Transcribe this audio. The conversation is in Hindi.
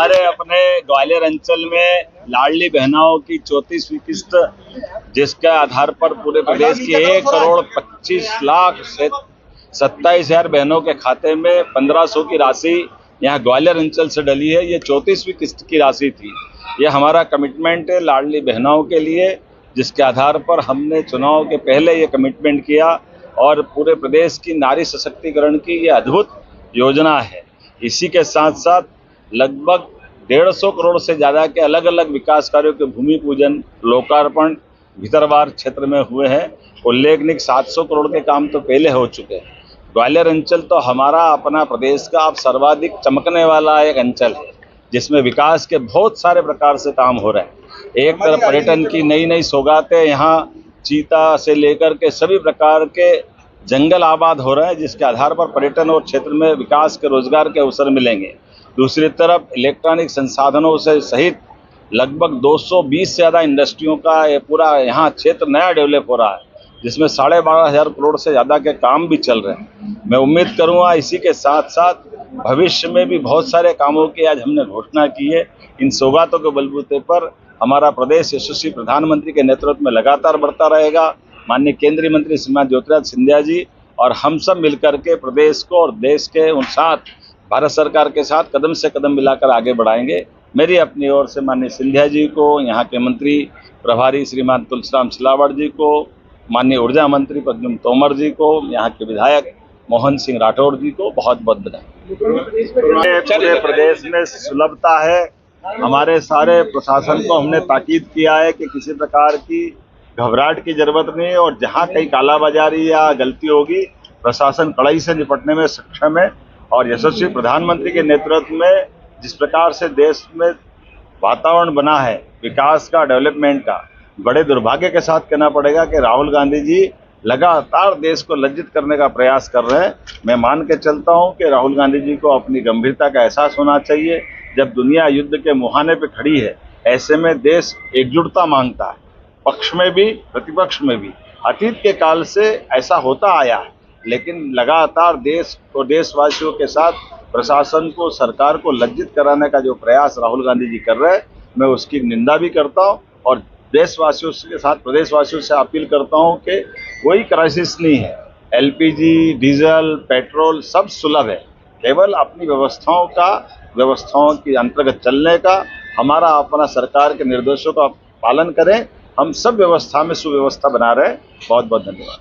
हमारे अपने ग्वालियर अंचल में लाडली बहनाओं की 34वीं किस्त, जिसके आधार पर पूरे प्रदेश की 1,25,27,000 बहनों के खाते में 1500 की राशि यहाँ ग्वालियर अंचल से डली है। ये 34वीं किस्त की राशि थी। ये हमारा कमिटमेंट है लाडली बहनाओं के लिए, जिसके आधार पर हमने चुनाव के पहले ये कमिटमेंट किया और पूरे प्रदेश की नारी सशक्तिकरण की ये अद्भुत योजना है। इसी के साथ साथ लगभग 150 करोड़ से ज़्यादा के अलग अलग विकास कार्यों के भूमि पूजन, लोकार्पण भीतरवार क्षेत्र में हुए हैं। उल्लेखनीय 700 करोड़ के काम तो पहले हो चुके हैं। ग्वालियर अंचल तो हमारा अपना प्रदेश का अब सर्वाधिक चमकने वाला एक अंचल है, जिसमें विकास के बहुत सारे प्रकार से काम हो रहे हैं। एक तरफ पर्यटन की नई नई सौगातें, यहाँ चीता से लेकर के सभी प्रकार के जंगल आबाद हो रहे हैं, जिसके आधार पर पर्यटन और क्षेत्र में विकास के रोजगार के अवसर मिलेंगे। दूसरी तरफ इलेक्ट्रॉनिक संसाधनों से सहित लगभग 220 से ज़्यादा इंडस्ट्रियों का ये पूरा यहाँ क्षेत्र नया डेवलप हो रहा है, जिसमें 12,500 करोड़ से ज़्यादा के काम भी चल रहे हैं। मैं उम्मीद करूँगा इसी के साथ साथ भविष्य में भी बहुत सारे कामों की आज हमने घोषणा की है। इन सौगातों के बलबूते पर हमारा प्रदेश यशस्वी प्रधानमंत्री के नेतृत्व में लगातार बढ़ता रहेगा। माननीय केंद्रीय मंत्री श्रीमान ज्योतिरादित्य सिंधिया जी और हम सब मिलकर के प्रदेश को और देश के उन साथ भारत सरकार के साथ कदम से कदम मिलाकर आगे बढ़ाएंगे। मेरी अपनी ओर से माननीय सिंधिया जी को, यहाँ के मंत्री प्रभारी श्रीमान तुलसीराम सिलावट जी को, माननीय ऊर्जा मंत्री प्रद्युम्न तोमर जी को, यहाँ के विधायक मोहन सिंह राठौर जी को बहुत बहुत बधाई। पूरे प्रदेश में सुलभता है। हमारे सारे प्रशासन को हमने ताकीद किया है कि किसी प्रकार की घबराहट की जरूरत नहीं है और जहां कहीं कालाबाजारी या गलती होगी, प्रशासन कड़ाई से निपटने में सक्षम है। और यशस्वी प्रधानमंत्री के नेतृत्व में जिस प्रकार से देश में वातावरण बना है विकास का, डेवलपमेंट का, बड़े दुर्भाग्य के साथ कहना पड़ेगा कि राहुल गांधी जी लगातार देश को लज्जित करने का प्रयास कर रहे हैं। मैं मान के चलता हूं कि राहुल गांधी जी को अपनी गंभीरता का एहसास होना चाहिए। जब दुनिया युद्ध के मुहाने पे खड़ी है, ऐसे में देश एकजुटता मांगता है, पक्ष में भी प्रतिपक्ष में भी। अतीत के काल से ऐसा होता आया है, लेकिन लगातार देश और देशवासियों के साथ प्रशासन को, सरकार को लज्जित कराने का जो प्रयास राहुल गांधी जी कर रहे हैं, मैं उसकी निंदा भी करता हूं और देशवासियों के साथ प्रदेशवासियों से अपील करता हूं कि कोई क्राइसिस नहीं है। एलपीजी, डीजल, पेट्रोल सब सुलभ है। केवल अपनी व्यवस्थाओं के अंतर्गत चलने का, हमारा अपना सरकार के निर्देशों का पालन करें। हम सब व्यवस्था में सुव्यवस्था बना रहे हैं। बहुत बहुत धन्यवाद।